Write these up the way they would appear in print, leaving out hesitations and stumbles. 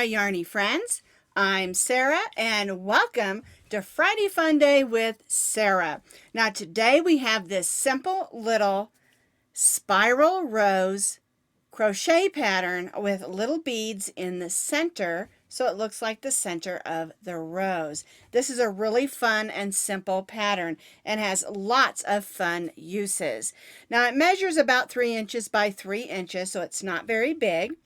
my yarny friends. I'm Sarah and welcome to Friday Fun Day with Sarah. Now today we have this simple little spiral rose crochet pattern with little beads in the center so it looks like the center of the rose. This is a really fun and simple pattern and has lots of fun uses. Now it measures about 3 inches by 3 inches, so it's not very big.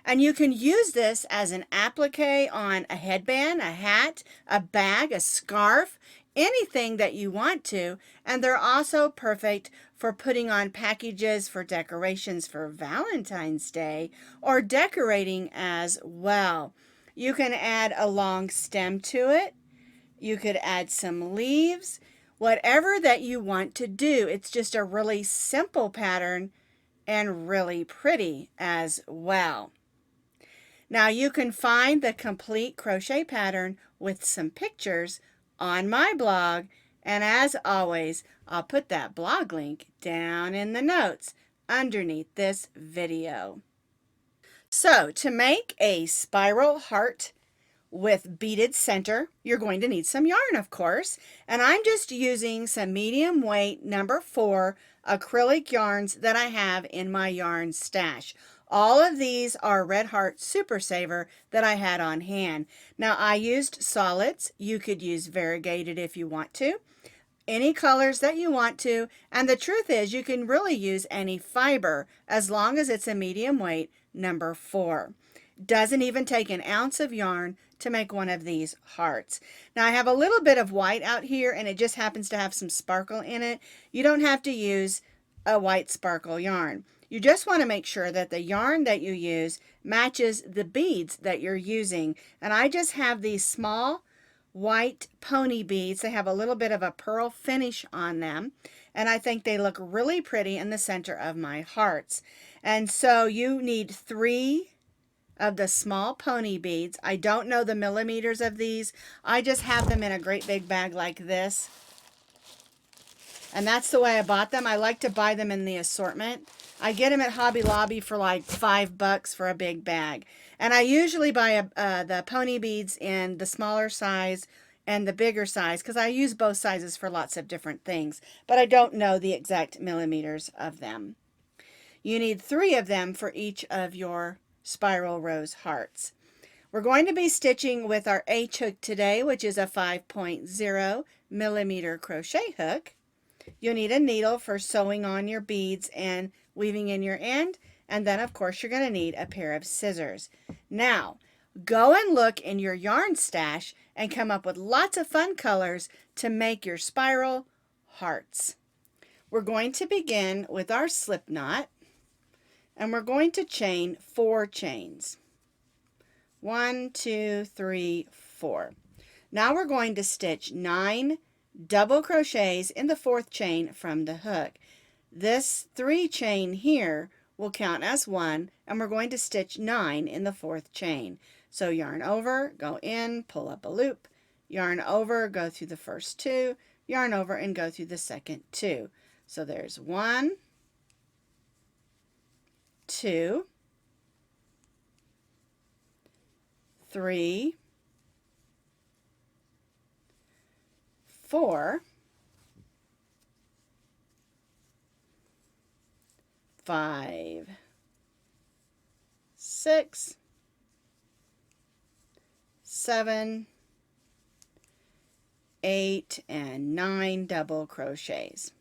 And you can use this as an applique on a headband, a hat, a bag, a scarf, anything that you want to. And they're also perfect for putting on packages for decorations for Valentine's Day or decorating as well. You can add a long stem to it. You could add some leaves, whatever that you want to do. It's just a really simple pattern and really pretty as well. Now you can find the complete crochet pattern with some pictures on my blog, and as always, I'll put that blog link down in the notes underneath this video. So to make a spiral heart with beaded center, you're going to need some yarn, of course, and I'm just using some medium weight number 4 acrylic yarns that I have in my yarn stash. All of these are Red Heart Super Saver that I had on hand. Now I used solids. You could use variegated if you want to. Any colors that you want to. And the truth is you can really use any fiber as long as it's a medium weight number 4. Doesn't even take an ounce of yarn to make one of these hearts. Now I have a little bit of white out here and it just happens to have some sparkle in it. You don't have to use a white sparkle yarn. You just want to make sure that the yarn that you use matches the beads that you're using. And I just have these small white pony beads. They have a little bit of a pearl finish on them. And I think they look really pretty in the center of my hearts. And so you need 3 of the small pony beads. I don't know the millimeters of these. I just have them in a great big bag like this. And that's the way I bought them. I like to buy them in the assortment. I get them at Hobby Lobby for like $5 for a big bag. And I usually buy the pony beads in the smaller size and the bigger size because I use both sizes for lots of different things. But I don't know the exact millimeters of them. You need 3 of them for each of your spiral rose hearts. We're going to be stitching with our H hook today, which is a 5.0 millimeter crochet hook. You'll need a needle for sewing on your beads and weaving in your end, and then of course you're going to need a pair of scissors. Now go and look in your yarn stash and come up with lots of fun colors to make your spiral hearts. We're going to begin with our slip knot, and we're going to chain 4 chains. 1, 2, 3, 4. Now we're going to stitch 9 double crochets in the 4th chain from the hook. This 3 chain here will count as 1, and we're going to stitch 9 in the 4th chain. So yarn over, go in, pull up a loop, yarn over, go through the first 2, yarn over and go through the second 2. So there's 1, 2, 3, 4, 5, 6, 7, 8, and 9 double crochets.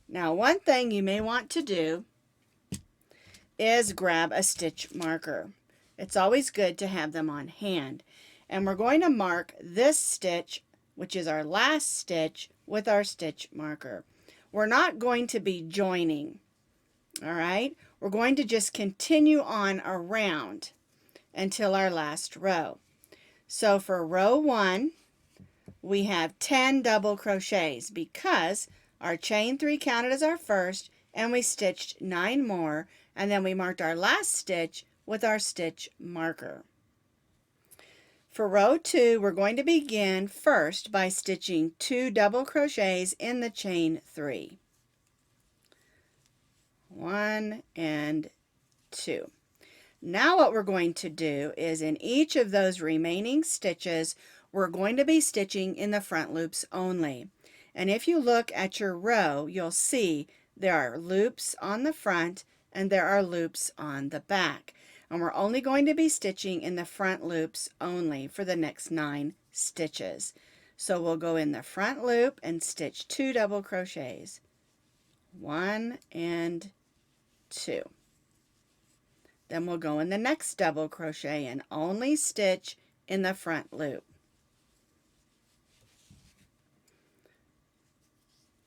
Now one thing you may want to do is grab a stitch marker. It's always good to have them on hand. And we're going to mark this stitch, which is our last stitch, with our stitch marker. We're not going to be joining, all right? We're going to just continue on around until our last row. So for row 1, we have 10 double crochets because our chain 3 counted as our first, and we stitched 9 more, and then we marked our last stitch with our stitch marker. For row 2, we're going to begin first by stitching 2 double crochets in the chain 3. 1 and 2. Now what we're going to do is in each of those remaining stitches, we're going to be stitching in the front loops only. And if you look at your row, you'll see there are loops on the front and there are loops on the back. And we're only going to be stitching in the front loops only for the next 9 stitches. So we'll go in the front loop and stitch 2 double crochets. 1 and 2. Then we'll go in the next double crochet and only stitch in the front loop.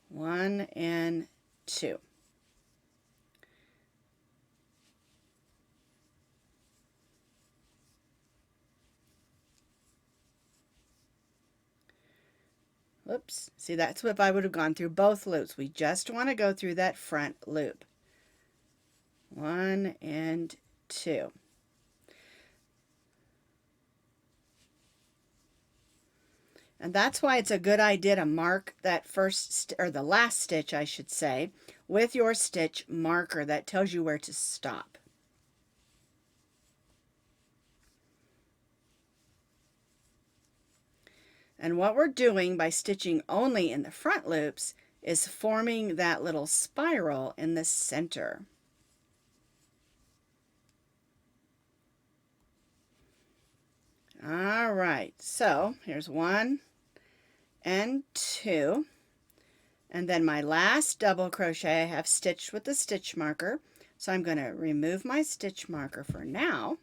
1 and 2. Whoops, see, that's if I would have gone through both loops. We just want to go through that front loop. 1 and 2. And that's why it's a good idea to mark that first, or the last stitch, I should say, with your stitch marker that tells you where to stop. And what we're doing by stitching only in the front loops is forming that little spiral in the center. All right, so here's 1 and 2, and then my last double crochet I have stitched with the stitch marker, so I'm going to remove my stitch marker for now.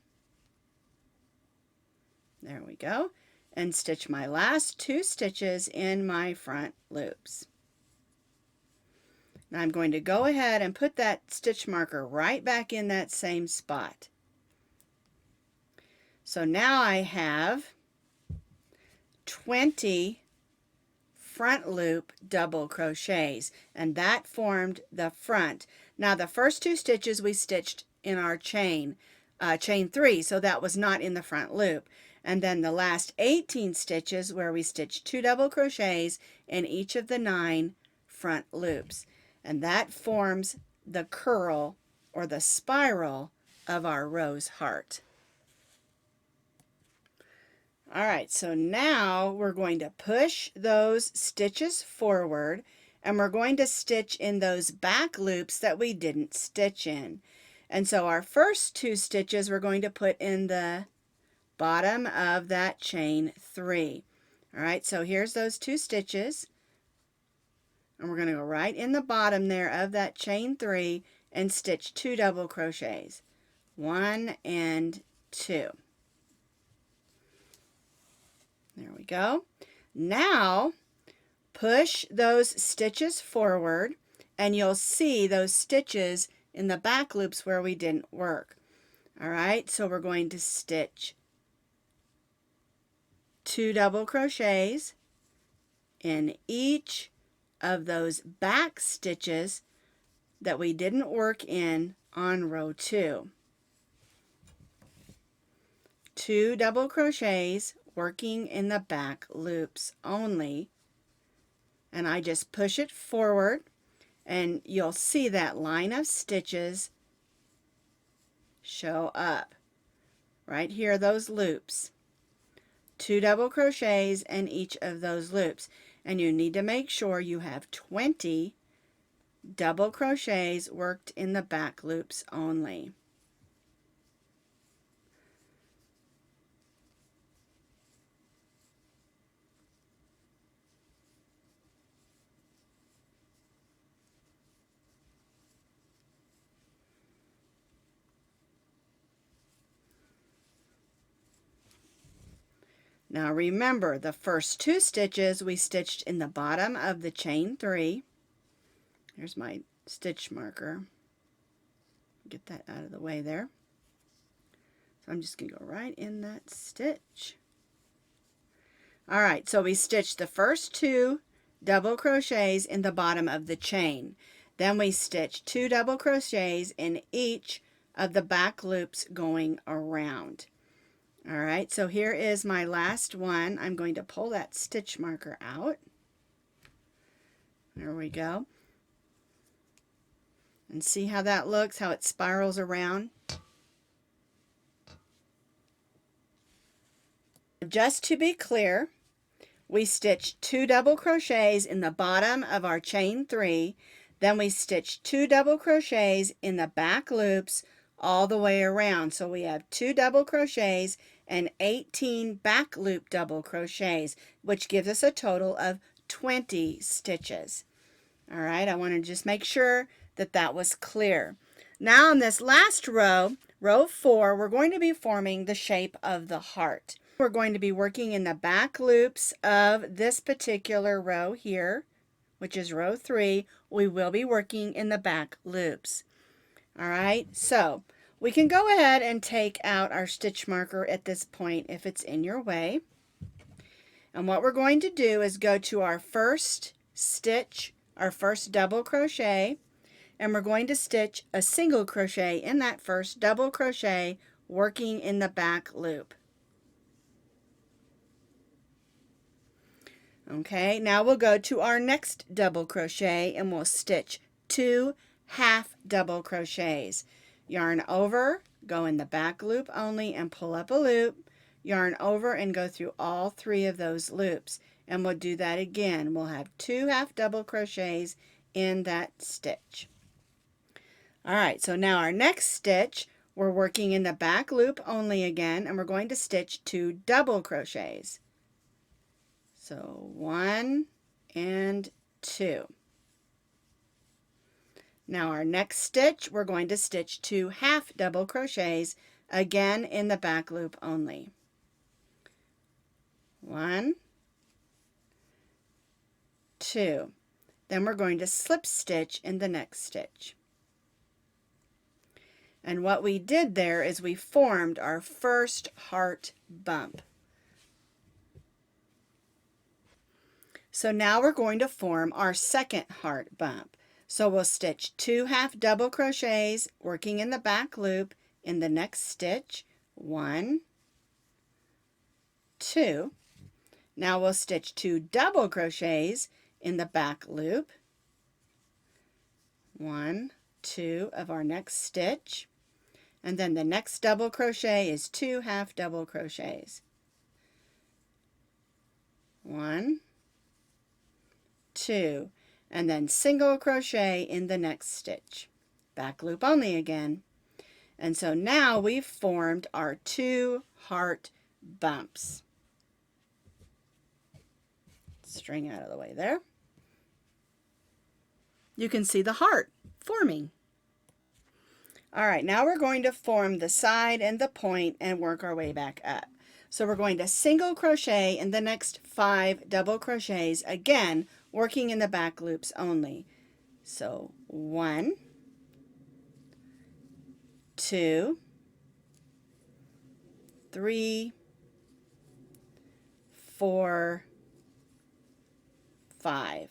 There we go, and stitch my last 2 stitches in my front loops. Now I'm going to go ahead and put that stitch marker right back in that same spot. So now I have 20 front loop double crochets, and that formed the front. Now the first 2 stitches we stitched in our chain 3, so that was not in the front loop. And then the last 18 stitches where we stitched 2 double crochets in each of the 9 front loops. And that forms the curl or the spiral of our rose heart. All right, so now we're going to push those stitches forward and we're going to stitch in those back loops that we didn't stitch in. And so our first 2 stitches we're going to put in the bottom of that chain 3. All right, so here's those 2 stitches. And we're going to go right in the bottom there of that chain 3 and stitch 2 double crochets. 1 and 2. There we go. Now push those stitches forward and you'll see those stitches in the back loops where we didn't work. All right, so we're going to stitch 2 double crochets in each of those back stitches that we didn't work in on row 2. 2 double crochets working in the back loops only, and I just push it forward and you'll see that line of stitches show up right here, those loops. 2 double crochets in each of those loops, and you need to make sure you have 20 double crochets worked in the back loops only. Now remember, the first 2 stitches we stitched in the bottom of the chain 3. Here's my stitch marker. Get that out of the way there. So I'm just going to go right in that stitch. All right, so we stitched the first 2 double crochets in the bottom of the chain. Then we stitched 2 double crochets in each of the back loops going around. All right, so here is my last one. I'm going to pull that stitch marker out. There we go. And see how that looks, how it spirals around? Just to be clear, we stitched 2 double crochets in the bottom of our chain 3, then we stitched 2 double crochets in the back loops all the way around. So we have 2 double crochets and 18 back loop double crochets, which gives us a total of 20 stitches. All right, I want to just make sure that that was clear. Now in this last row, row 4, we're going to be forming the shape of the heart. We're going to be working in the back loops of this particular row here, which is row 3. We will be working in the back loops. All right, so we can go ahead and take out our stitch marker at this point if it's in your way. And what we're going to do is go to our first stitch, our first double crochet, and we're going to stitch a single crochet in that first double crochet, working in the back loop. Okay, now we'll go to our next double crochet and we'll stitch 2 half double crochets. Yarn over, go in the back loop only and pull up a loop, yarn over and go through all 3 of those loops. And we'll do that again. We'll have 2 half double crochets in that stitch. All right, so now our next stitch, we're working in the back loop only again, and we're going to stitch 2 double crochets. So 1 and 2. Now our next stitch, we're going to stitch 2 half double crochets, again in the back loop only. 1, 2. Then we're going to slip stitch in the next stitch. And what we did there is we formed our first heart bump. So now we're going to form our second heart bump. So we'll stitch 2 half double crochets, working in the back loop in the next stitch. 1, 2. Now we'll stitch 2 double crochets in the back loop. 1, 2 of our next stitch. And then the next double crochet is 2 half double crochets. 1, 2, and then single crochet in the next stitch. Back loop only again. And so now we've formed our 2 heart bumps. String out of the way there. You can see the heart forming. All right, now we're going to form the side and the point and work our way back up. So we're going to single crochet in the next 5 double crochets, again working in the back loops only. So 1, 2, 3, 4, 5.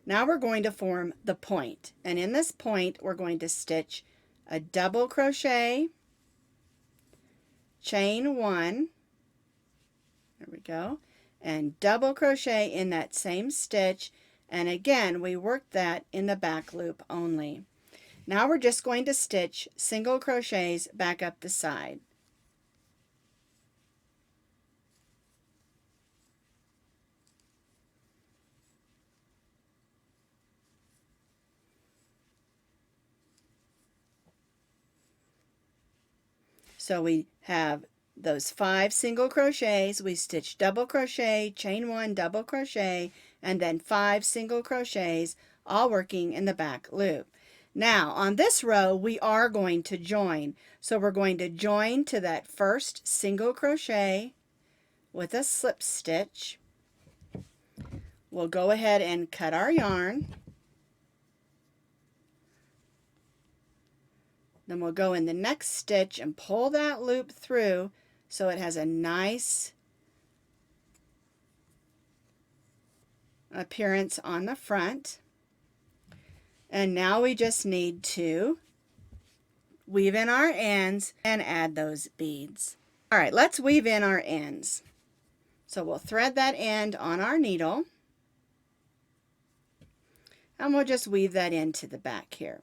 Now we're going to form the point, and in this point we're going to stitch a double crochet, chain 1, there we go, and double crochet in that same stitch, and again we work that in the back loop only. Now we're just going to stitch single crochets back up the side. So we have those 5 single crochets, we stitch double crochet, chain 1, double crochet, and then 5 single crochets, all working in the back loop. Now on this row we are going to join. So we're going to join to that first single crochet with a slip stitch. We'll go ahead and cut our yarn. Then we'll go in the next stitch and pull that loop through so it has a nice appearance on the front. And now we just need to weave in our ends and add those beads. All right, let's weave in our ends. So we'll thread that end on our needle and we'll just weave that into the back here.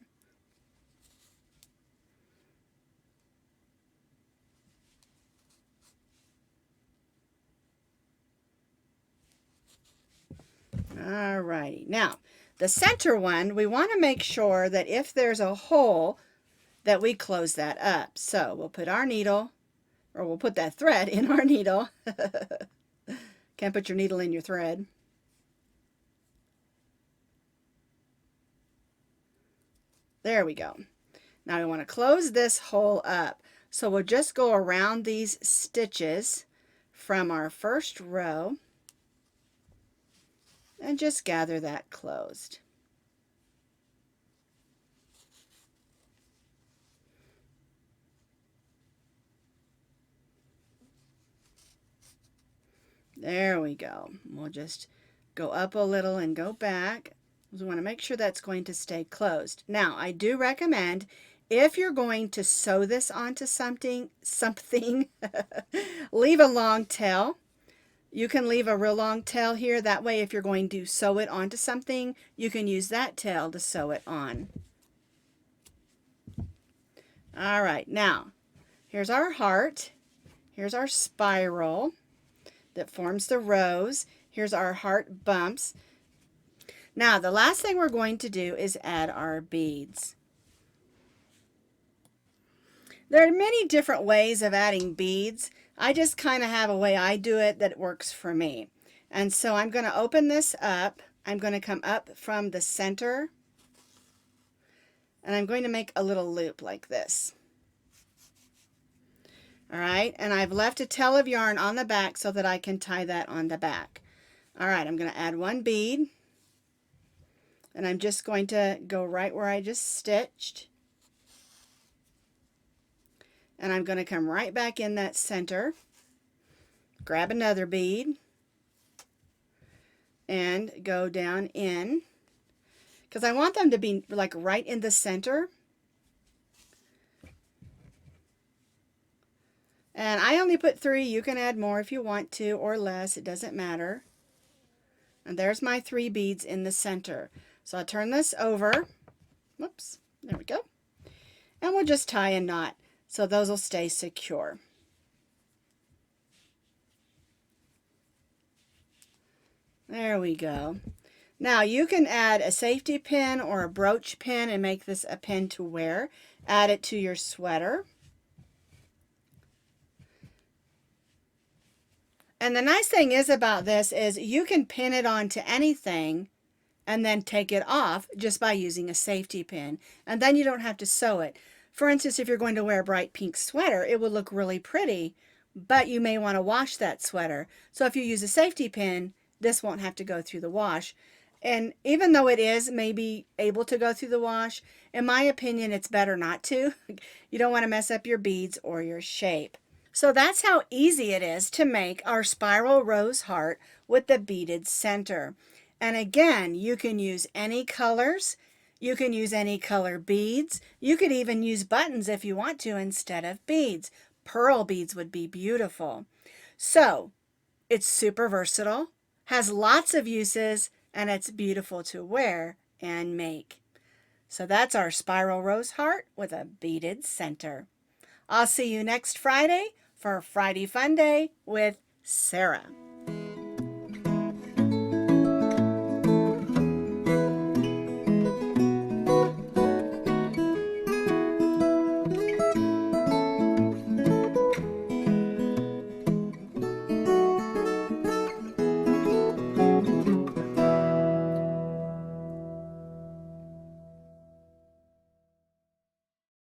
All righty. Now, the center one, we want to make sure that if there's a hole, that we close that up. So we'll put our needle, or we'll put that thread in our needle. Can't put your needle in your thread. There we go. Now we want to close this hole up. So we'll just go around these stitches from our first row and just gather that closed. There we go. We'll just go up a little and go back. We want to make sure that's going to stay closed. Now, I do recommend, if you're going to sew this onto something, leave a long tail. You can leave a real long tail here. That way, if you're going to sew it onto something, you can use that tail to sew it on. All right, now, here's our heart. Here's our spiral that forms the rose. Here's our heart bumps. Now, the last thing we're going to do is add our beads. There are many different ways of adding beads. I just kind of have a way I do it that works for me. And so I'm going to open this up. I'm going to come up from the center, and I'm going to make a little loop like this. All right, and I've left a tail of yarn on the back so that I can tie that on the back. All right, I'm going to add one bead, and I'm just going to go right where I just stitched. And I'm going to come right back in that center, grab another bead, and go down in, because I want them to be like right in the center. And I only put 3. You can add more if you want to, or less. It doesn't matter. And there's my 3 beads in the center. So I'll turn this over. Whoops. There we go. And we'll just tie a knot so those will stay secure. There we go. Now you can add a safety pin or a brooch pin and make this a pin to wear. Add it to your sweater. And the nice thing is about this is you can pin it onto anything and then take it off just by using a safety pin. And then you don't have to sew it. For instance, if you're going to wear a bright pink sweater, it would look really pretty, but you may want to wash that sweater. So if you use a safety pin, this won't have to go through the wash. And even though it is maybe able to go through the wash, in my opinion, it's better not to. You don't want to mess up your beads or your shape. So that's how easy it is to make our spiral rose heart with the beaded center. And again, you can use any colors. You can use any color beads. You could even use buttons if you want to instead of beads. Pearl beads would be beautiful. So it's super versatile, has lots of uses, and it's beautiful to wear and make. So that's our spiral rose heart with a beaded center. I'll see you next Friday for Friday Fun Day with Sara.